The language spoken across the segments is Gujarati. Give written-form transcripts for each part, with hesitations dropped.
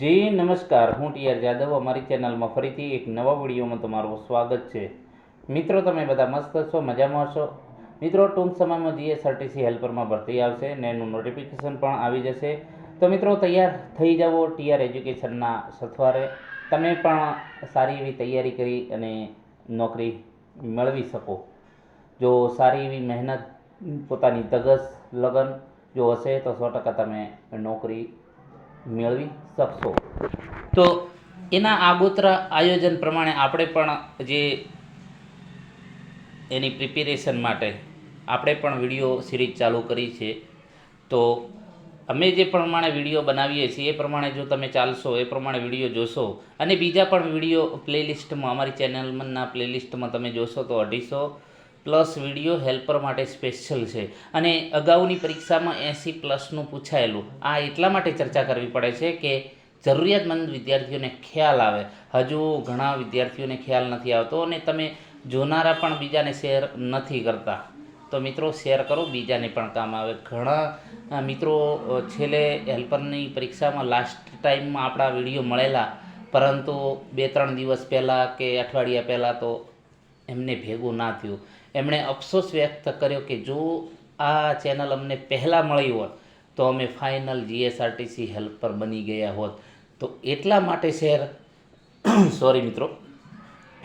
જી નમસ્કાર, હું ટીઆર જાદવ. અમારી ચેનલમાં ફરીથી એક નવા વિડીયોમાં તમારું સ્વાગત છે. મિત્રો, તમે બધા મસ્ત છો, મજામાં છો? મિત્રો, ટૂંક સમયમાં જીએસઆરટીસી હેલ્પરમાં ભરતી આવશે ને એનું નોટિફિકેશન પણ આવી જશે. તો મિત્રો, તૈયાર થઈ જાઓ ટીઆર એજ્યુકેશનના સથવારે. તમે પણ સારી એવી તૈયારી કરી અને નોકરી મેળવી શકો. જો સારી એવી મહેનત, પોતાની ધગશ, લગન જો હશે તો 100% તમે નોકરી મેળવી શકશો. તો એના આગોતરા આયોજન પ્રમાણે આપણે પણ જે એની પ્રિપેરેશન માટે આપણે પણ વિડીયો સિરીઝ ચાલુ કરી છે. તો અમે જે પ્રમાણે વિડીયો બનાવીએ છીએ એ પ્રમાણે જો તમે ચાલશો, એ પ્રમાણે વિડીયો જોશો અને બીજા પણ વિડીયો પ્લેલિસ્ટમાં, અમારી ચેનલના પ્લેલિસ્ટમાં તમે જોશો તો 250+ વિડીયો હેલ્પર માટે સ્પેશિયલ છે. અને અગાઉની પરીક્ષામાં 80+નું પૂછાયેલું. આ એટલા માટે ચર્ચા કરવી પડે છે કે જરૂરિયાતમંદ વિદ્યાર્થીઓને ખ્યાલ આવે. હજુ ઘણા વિદ્યાર્થીઓને ખ્યાલ નથી આવતો અને તમે જોનારા પણ બીજાને શેર નથી કરતા. તો મિત્રો, શેર કરો, બીજાને પણ કામ આવે. ઘણા મિત્રો છેલ્લે હેલ્પરની પરીક્ષામાં લાસ્ટ ટાઈમમાં આપણા વિડીયો મળેલા, પરંતુ 2-3 દિવસ પહેલાં કે અઠવાડિયા પહેલાં તો એમને ભેગું ના થયું. એમણે અફસોસ વ્યક્ત કર્યો કે જો આ ચેનલ અમને પહેલાં મળી હોત તો અમે ફાઇનલ જીએસઆરટીસી હેલ્પર બની ગયા હોત. તો એટલા માટે શેર સોરી મિત્રો,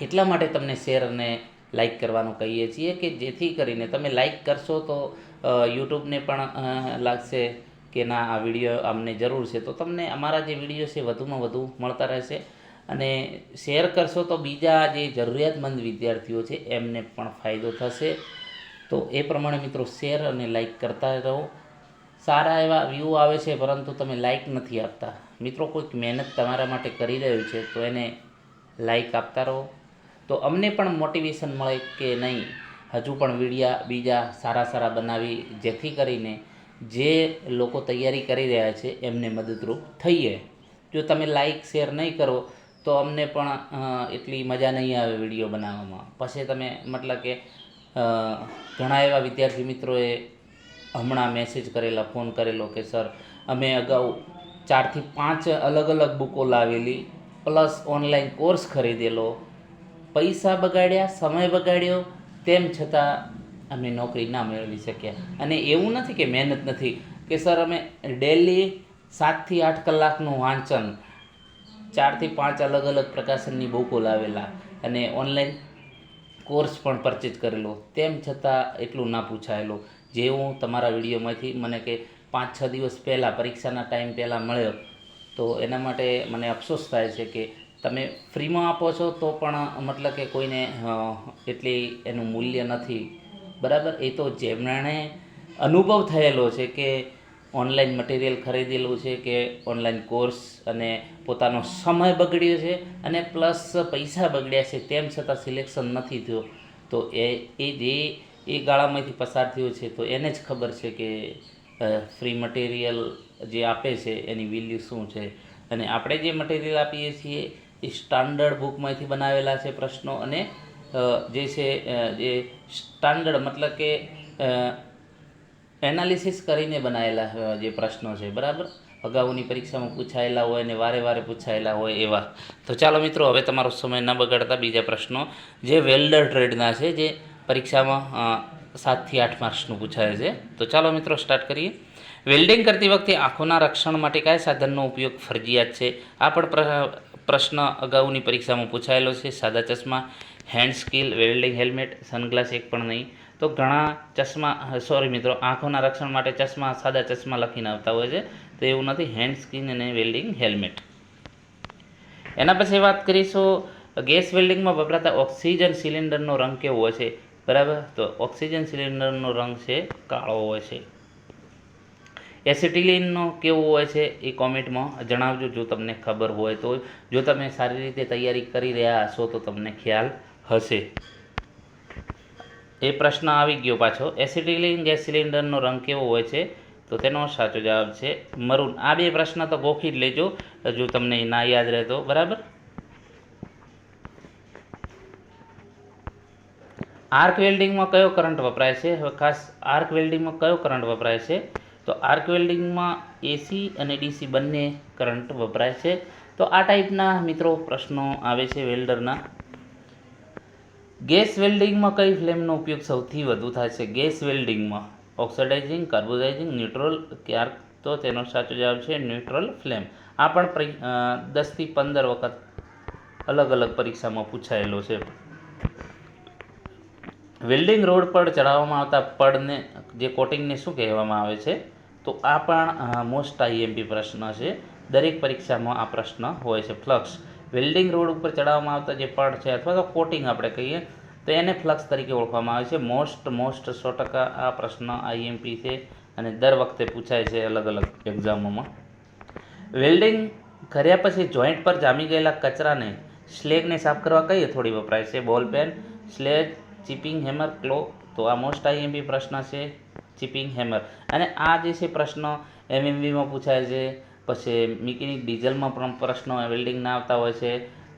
એટલા માટે તમને શેર અને લાઈક કરવાનું કહીએ છીએ કે જેથી કરીને તમે લાઈક કરશો તો યુટ્યુબને પણ લાગશે કે ના, આ વિડીયો અમને જરૂર છે. તો તમને અમારા જે વિડીયો છે વધુમાં વધુ મળતા રહેશે. અને શેર કરશો તો બીજા જે જરૂરિયાતમંદ વિદ્યાર્થીઓ છે એમને પણ ફાયદો થશે. તો એ પ્રમાણે મિત્રો શેર અને લાઈક કરતા રહો. સારા એવા વ્યૂ આવે છે પરંતુ તમે લાઈક નથી આપતા. મિત્રો, કોઈક મહેનત તમારા માટે કરી રહ્યું છે તો એને લાઈક આપતા રહો. તો અમને પણ મોટિવેશન મળે કે નહીં, હજુ પણ વિડીયા બીજા સારા બનાવી, જેથી કરીને જે લોકો તૈયારી કરી રહ્યા છે એમને મદદરૂપ થઈએ. જો તમે લાઈક શેર નહીં કરો તો અમને પણ એટલી મજા નહીં આવે વિડીયો બનાવવામાં. પછી તમે મતલબ કે ઘણા એવા વિદ્યાર્થી મિત્રોએ હમણાં મેસેજ કરેલા, ફોન કરેલો કે સર, અમે અગાઉ 4 થી 5 અલગ અલગ બુકો લાવેલી, પ્લસ ઓનલાઈન કોર્સ ખરીદેલો, પૈસા બગાડ્યા, સમય બગાડ્યો, તેમ છતાં અમે નોકરી ના મેળવી શક્યા. અને એવું નથી કે મહેનત નથી, કે સર અમે ડેલી 7 થી 8 કલાકનું વાંચન, 4 થી 5 અલગ અલગ પ્રકાશનની બુકો લાવેલા અને ઓનલાઈન કોર્સ પણ પરચેજ કરેલો, તેમ છતાં એટલું ના પૂછાયેલું. જે હું તમારા વિડીયોમાંથી મને કે 5-6 દિવસ પહેલાં, પરીક્ષાના ટાઈમ પહેલાં મળ્યો, તો એના માટે મને અફસોસ થાય છે કે તમે ફ્રીમાં આપો છો તો પણ મતલબ કે કોઈને એટલી એનું મૂલ્ય નથી. બરાબર? એ તો જેમણે અનુભવ થયેલો છે કે ઓનલાઈન મટીરિયલ ખરીદેલું છે કે ઓનલાઈન કોર્સ, અને પોતાનો સમય બગડ્યો છે અને પ્લસ પૈસા બગડ્યા છે, તેમ છતાં સિલેક્શન નથી થયું. તો એ ગાળામાંથી પસાર થયો છે તો એને જ ખબર છે કે ફ્રી મટીરિયલ જે આપે છે એની વેલ્યુ શું છે. અને આપણે જે મટીરિયલ આપીએ છીએ એ સ્ટાન્ડર્ડ બુકમાંથી બનાવેલા છે પ્રશ્નો, અને જે છે જે સ્ટાન્ડર્ડ મતલબ કે એનાલિસિસ કરીને બનાવેલા જે પ્રશ્નો છે. બરાબર? અગાઉની પરીક્ષામાં પૂછાયેલા હોય ને વારે પૂછાયેલા હોય એવા. તો ચાલો મિત્રો, હવે તમારો સમય ન બગાડતા બીજા પ્રશ્નો જે વેલ્ડર ટ્રેડના છે, જે પરીક્ષામાં 7 થી 8 માર્ક્સનું પૂછાય છે. તો ચાલો મિત્રો, સ્ટાર્ટ કરીએ. વેલ્ડિંગ કરતી વખતે આંખોના રક્ષણ માટે કયા સાધનનો ઉપયોગ ફરજિયાત છે? આ પણ પ્રશ્ન અગાઉની પરીક્ષામાં પૂછાયેલો છે. સાદા ચશ્મા, hand skill, welding helmet, sunglass એક પણ નહીં. તો ઘણા મિત્રો, આંખોના રક્ષણ માટે ચશ્મા, સાદા ચશ્મા લખીને આવતા હોય છે. તો એવું નથી, હેન્ડ સ્કિન અને વેલ્ડિંગ હેલ્મેટ. એના પછી વાત કરીશું, ગેસ વેલ્ડિંગમાં વપરાતા ઓક્સિજન સિલિન્ડરનો રંગ કેવો હોય છે? બરાબર? તો ઓક્સિજન સિલિન્ડરનો રંગ છે કાળો હોય છે. એસિટિલિનનો કેવો હોય છે એ કોમેન્ટમાં જણાવજો જો તમને ખબર હોય તો. જો તમે સારી રીતે તૈયારી કરી રહ્યા હશો તો તમને ખ્યાલ હશે. એ પ્રશ્ન આવી ગયો પાછો. એસિટિલિન ગેસ સિલિન્ડરનો રંગ કેવો હોય છે? તો તેનો સાચો જવાબ છે મરૂન. આ બે પ્રશ્ન તો ગોખી જ લેજો જો તમને ના યાદ રહે તો. બરાબર? આર્ક વેલ્ડિંગમાં કયો કરંટ વપરાય છે? હવે ખાસ આર્ક વેલ્ડિંગમાં કયો કરંટ વપરાય છે? તો આર્ક વેલ્ડિંગમાં એસી અને ડીસી બંને કરંટ વપરાય છે. તો આ ટાઈપના મિત્રો પ્રશ્નો આવે છે વેલ્ડરના. ગેસ વેલ્ડિંગમાં કઈ ફ્લેમનો ઉપયોગ સૌથી વધુ થાય છે? ગેસ વેલ્ડિંગમાં ઓક્સિડાઇઝિંગ, કાર્બોડાઇઝિંગ, ન્યુટ્રલ કે આર્ક? તો તેનો સાચો જવાબ છે ન્યુટ્રલ ફ્લેમ. આ પણ 10 થી 15 વખત અલગ અલગ પરીક્ષામાં પૂછાયેલો છે. વેલ્ડિંગ રોડ પર ચડાવવામાં આવતા પડને જે કોટિંગને શું કહેવામાં આવે છે? તો આ પણ મોસ્ટ આઈએમપી પ્રશ્ન છે. દરેક પરીક્ષામાં આ પ્રશ્ન હોય છે. ફ્લક્સ, વેલ્ડિંગ રોડ ઉપર ચડાવવામાં આવતા જે પડ છે અથવા તો કોટિંગ આપણે કહીએ તો એને ફ્લક્સ તરીકે ઓળખવામાં આવે છે. મોસ્ટ 100% આ પ્રશ્ન આઈએમપી છે અને દર વખતે પૂછાય છે અલગ અલગ એક્ઝામોમાં. વેલ્ડિંગ કર્યા પછી જોઈન્ટ પર જામી ગયેલા કચરાને સ્લેગને સાફ કરવા કઈ હથોડી વપરાય છે? બોલ પેન, સ્લેજ, ચીપિંગ હેમર, ક્લો? તો આ મોસ્ટ આઈએમપી પ્રશ્ન છે, ચીપિંગ હેમર. અને આ જે છે પ્રશ્ન એમએમવીમાં પૂછાય છે, પછી મિકેનિક ડીઝલમાં પણ પ્રશ્નો વેલ્ડિંગના આવતા હોય છે,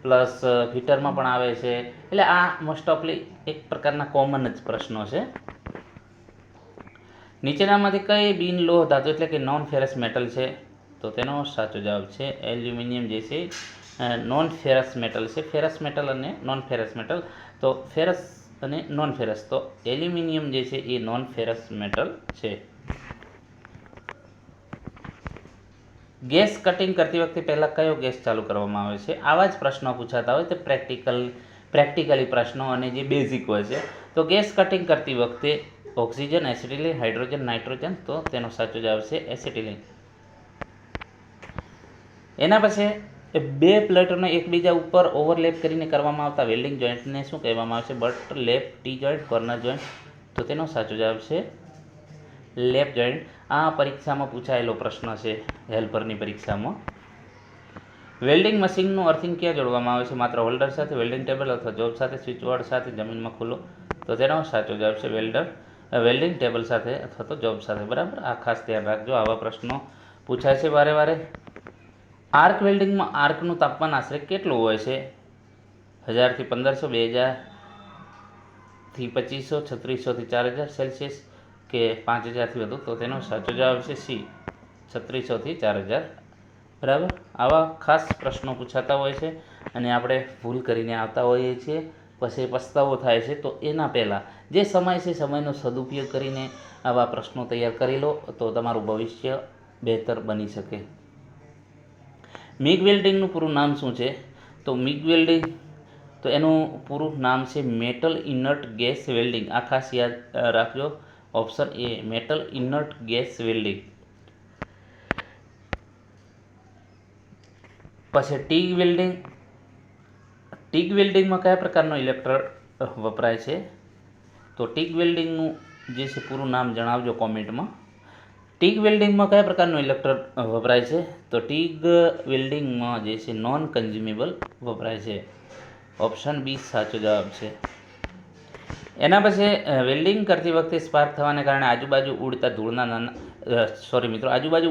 પ્લસ ફિટરમાં પણ આવે છે. એટલે આ મોસ્ટ ઓફલી એક પ્રકારના કોમન જ પ્રશ્નો છે. નીચેનામાંથી કઈ બિન લોહ ધાતુ એટલે કે નોન ફેરસ મેટલ છે? તો તેનો સાચો જવાબ છે એલ્યુમિનિયમ જે છે નોન ફેરસ મેટલ છે. ફેરસ મેટલ અને નોન ફેરસ મેટલ. તો ફેરસ અને નોન ફેરસ, તો એલ્યુમિનિયમ જે છે એ નોન ફેરસ મેટલ છે. ગેસ કટિંગ કરતી વખતે પહેલાં કયો ગેસ ચાલુ કરવામાં આવે છે? આવા જ પ્રશ્નો પૂછાતા હોય તો પ્રેક્ટિકલી પ્રશ્નો અને જે બેઝિક હોય છે. તો ગેસ કટિંગ કરતી વખતે ઓક્સિજન, એસિટિલિન, હાઇડ્રોજન, નાઇટ્રોજન? તો તેનો સાચો જવાબ છે એસિટિલિન. એના પછી બે પ્લેટોને એકબીજા ઉપર ઓવરલેપ કરીને કરવામાં આવતા વેલ્ડિંગ જોઈન્ટને શું કહેવામાં આવે છે? But lap, T joint, corner joint? તો તેનો સાચો જવાબ છે લેપ જોઈન્ટ. આ પરીક્ષામાં પૂછાયેલો પ્રશ્ન છે હેલ્પરની પરીક્ષામાં. વેલ્ડિંગ મશીનનું અર્થિંગ ક્યાં જોડવામાં આવે છે? માત્ર હોલ્ડર સાથે, વેલ્ડિંગ ટેબલ અથવા જોબ સાથે, સ્વિચબોર્ડ સાથે, જમીનમાં ખુલ્લો? તો તેનો સાચો જવાબ છે વેલ્ડિંગ ટેબલ સાથે અથવા તો જોબ સાથે. બરાબર, આ ખાસ ધ્યાન રાખજો, આવા પ્રશ્નો પૂછાય છે વારે વારે. આર્ક વેલ્ડિંગમાં આર્કનું તાપમાન આશરે કેટલું હોય છે? 1000 થી 1500, 2000 થી 2500, 3600 થી 4000 સેલ્સિયસ કે 5000 થી વધુ? તો તેનો સાચો જવાબ છે સી, 3600 થી 4000. બરાબર, આવા ખાસ પ્રશ્નો પૂછાતા હોય છે અને આપણે ભૂલ કરીને આવતા હોઈએ છીએ, પછી પસ્તાવો થાય છે. તો એના પહેલાં જે સમય છે સમયનો સદુપયોગ કરીને આવા પ્રશ્નો તૈયાર કરી લો તો તમારું ભવિષ્ય બહેતર બની શકે. મિગ વેલ્ડિંગનું પૂરું નામ શું છે? તો મિગ વેલ્ડિંગ તો એનું પૂરું નામ છે મેટલ ઇનર્ટ ગેસ વેલ્ડિંગ. આ ખાસ યાદ રાખજો, option A metal inert gas welding. પછી ટીગ વેલ્ડિંગ. ટીગ વેલ્ડિંગમાં કયા પ્રકારનો ઇલેક્ટ્રોડ વપરાય છે? તો ટીગ વેલ્ડિંગનું જે છે પૂરું નામ જણાવજો કોમેન્ટમાં. ટીગ વેલ્ડિંગમાં કયા પ્રકારનો ઇલેક્ટ્રોડ વપરાય છે? તો ટીગ વેલ્ડિંગમાં જે છે નોન કન્ઝ્યુમેબલ વપરાય છે. ઓપ્શન બી સાચો જવાબ છે. એના પછી વેલ્ડિંગ કરતી વખતે સ્પાર્ક થવાને કારણે આજુબાજુ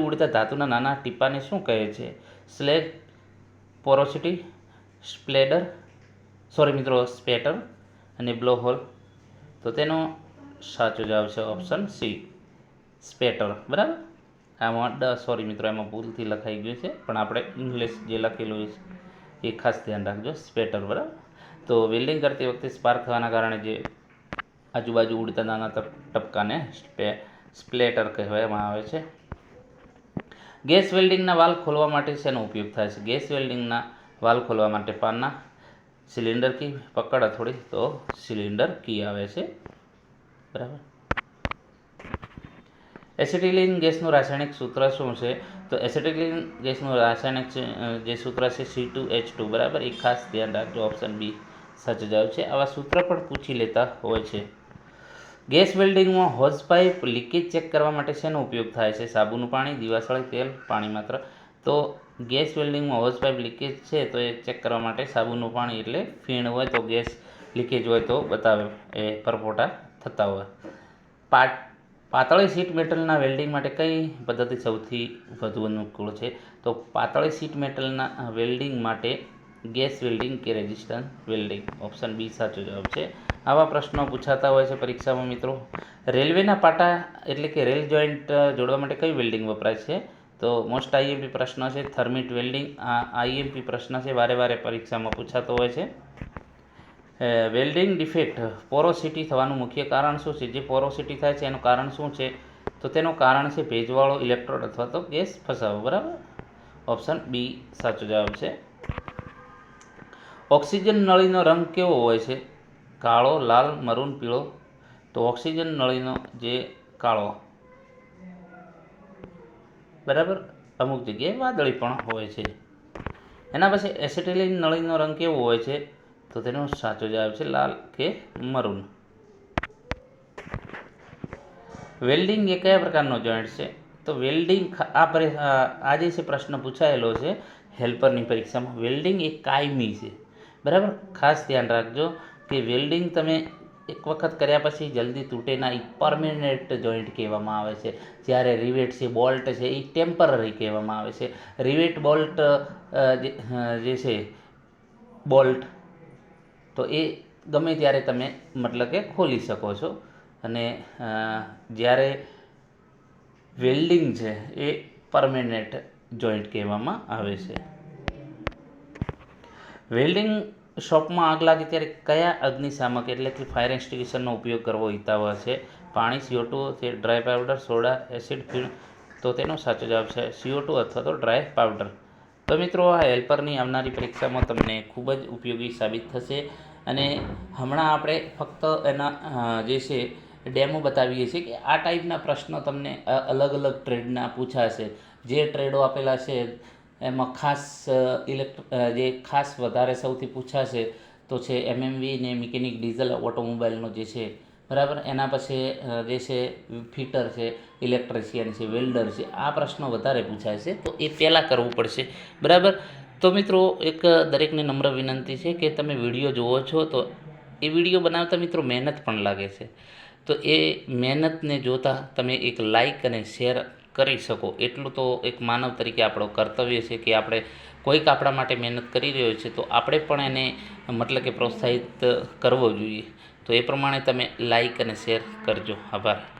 ઉડતા ધાતુના નાના ટીપાને શું કહે છે? સ્લેગ, પોરોસિટી, સ્પેટર અને બ્લો હોલ? તો તેનો સાચો જવાબ છે ઓપ્શન સી, સ્પેટર. બરાબર, એમાં ભૂલથી લખાઈ ગયું છે પણ આપણે ઇંગ્લિશ જે લખેલું છે એ ખાસ ધ્યાન રાખજો, સ્પેટર. બરાબર, તો વેલ્ડિંગ કરતી વખતે સ્પાર્ક થવાના કારણે જે આજુબાજુ ઉડતા નાના ટપકાને સ્પ્લેટર કહેવામાં આવે છે. ગેસ વેલ્ડિંગના વાલ્વ ખોલવા માટે શેનો ઉપયોગ થાય છે? ગેસ વેલ્ડિંગના વાલ્વ ખોલવા માટે પાનના, સિલિન્ડર કી, પકડ હથોડી? તો સિલિન્ડર કી આવે છે. બરાબર. એસિટિલિન ગેસનું રાસાયણિક સૂત્ર શું છે? તો એસિટિલિન ગેસનું રાસાયણિક જે સૂત્ર છે C2H2. બરાબર, એ ખાસ ધ્યાન રાખજો, ઓપ્શન બી સાચો જવાબ છે. આવા સૂત્ર પણ પૂછી લેતા હોય છે. ગેસ વેલ્ડિંગમાં હોઝ પાઇપ લીકેજ ચેક કરવા માટે શેનો ઉપયોગ થાય છે? સાબુનું પાણી, દિવાસળી, તેલ, પાણી માત્ર? તો ગેસ વેલ્ડિંગમાં હોઝ પાઇપ લીકેજ છે તો એ ચેક કરવા માટે સાબુનું પાણી, એટલે ફીણ હોય તો ગેસ લીકેજ હોય તો બતાવે એ પરપોટા થતા હોય. પાતળી શીટ મેટલના વેલ્ડિંગ માટે કઈ પદ્ધતિ સૌથી વધુ અનુકૂળ છે? તો પાતળી શીટ મેટલના વેલ્ડિંગ માટે ગેસ વેલ્ડિંગ કે રેઝિસ્ટન્સ વેલ્ડિંગ? ઓપ્શન બી સાચો જવાબ છે, આવા પ્રશ્નો પૂછાતા હોય છે પરીક્ષામાં મિત્રો. રેલવેના પાટા એટલે કે રેલ જોઈન્ટ જોડવા માટે કઈ વેલ્ડિંગ વપરાય છે? તો મોસ્ટ આઈએમપી પ્રશ્ન છે થર્મિટ વેલ્ડિંગ. આ આઈએમપી પ્રશ્ન છે, વારે પરીક્ષામાં પૂછાતો હોય છે. વેલ્ડિંગ ડિફેક્ટ પોરોસિટી થવાનું મુખ્ય કારણ શું છે? જે પોરોસિટી થાય છે એનું કારણ શું છે? તો તેનું કારણ છે ભેજવાળો ઇલેક્ટ્રોડ અથવા તો ગેસ ફસાવો. બરાબર, ઓપ્શન બી સાચો જવાબ છે. ઓક્સિજન નળીનો રંગ કેવો હોય છે? કાળો, લાલ, મરૂન, પીળો. તો ઓક્સિજન નળીનો જે કાળો, બરાબર, અમુક જગ્યાએ વાદળી પણ હોય છે. એના પછી એસિટિલિન નળીનો રંગ કેવો હોય છે? તો તેનો સાચો જવાબ છે લાલ કે મરૂન. વેલ્ડિંગ એ કયા પ્રકારનો જોઈન્ટ છે? તો વેલ્ડિંગ આ જે છે પ્રશ્ન પૂછાયેલો છે હેલ્પરની પરીક્ષામાં. વેલ્ડિંગ એ કાયમી છે. બરાબર, ખાસ ધ્યાન રાખજો કે વેલ્ડિંગ તમે એક વખત કર્યા પછી જલ્દી તૂટે ના, એ પરમેનન્ટ જોઈન્ટ કહેવામાં આવે છે. જ્યારે રિવેટ છે, બોલ્ટ છે, એ ટેમ્પરરી કહેવામાં આવે છે. રિવેટ બોલ્ટ જે છે બોલ્ટ, તો એ ગમે ત્યારે તમે મતલબ કે ખોલી શકો છો. અને જ્યારે વેલ્ડિંગ છે એ પરમેનન્ટ જોઈન્ટ કહેવામાં આવે છે. વેલ્ડિંગ શોપમાં આગ લાગે ત્યારે કયા અગ્નિશામક એટલે કે ફાયર એક્સ્ટિંગ્વિશરનો ઉપયોગ કરવો હિતાવહ છે? પાણી, CO2 છે, dry powder, soda, acid, fume. તો તેનો સાચો જવાબ છે CO2 અથવા તો ડ્રાય પાવડર. તો મિત્રો, આ હેલ્પરની આવનારી પરીક્ષામાં તમને ખૂબ જ ઉપયોગી સાબિત થશે. અને હમણાં આપણે ફક્ત એના જે છે ડેમો બતાવીએ છીએ કે આ ટાઈપના પ્રશ્નો તમને અલગ ટ્રેડના પૂછાશે. જે ટ્રેડો આપેલા છે એમાં ખાસ જે ખાસ વધારે સૌથી પૂછાશે તો છે MMV ને મિકેનિક ડીઝલ ઓટોમોબાઈલનો જે છે. બરાબર, એના પછી જે છે ફિટર છે, ઇલેક્ટ્રિશિયન છે, વેલ્ડર છે. આ પ્રશ્નો વધારે પૂછાય છે, તો એ પહેલાં કરવું પડશે. બરાબર, તો મિત્રો એક દરેકને નમ્ર વિનંતી છે કે તમે વિડીયો જુઓ છો તો એ વિડીયો બનાવતા મિત્રો મહેનત પણ લાગે છે. તો એ મહેનતને જોતા તમે એક લાઈક અને શેર કરી શકો એટલું તો એક માનવ તરીકે આપણો કર્તવ્ય છે કે આપણે કોઈક આપણા માટે મહેનત કરી રહ્યો છે તો આપણે પણ એને મતલબ કે પ્રોત્સાહિત કરવો જોઈએ. તો એ પ્રમાણે તમે લાઈક અને શેર કરજો. આભાર.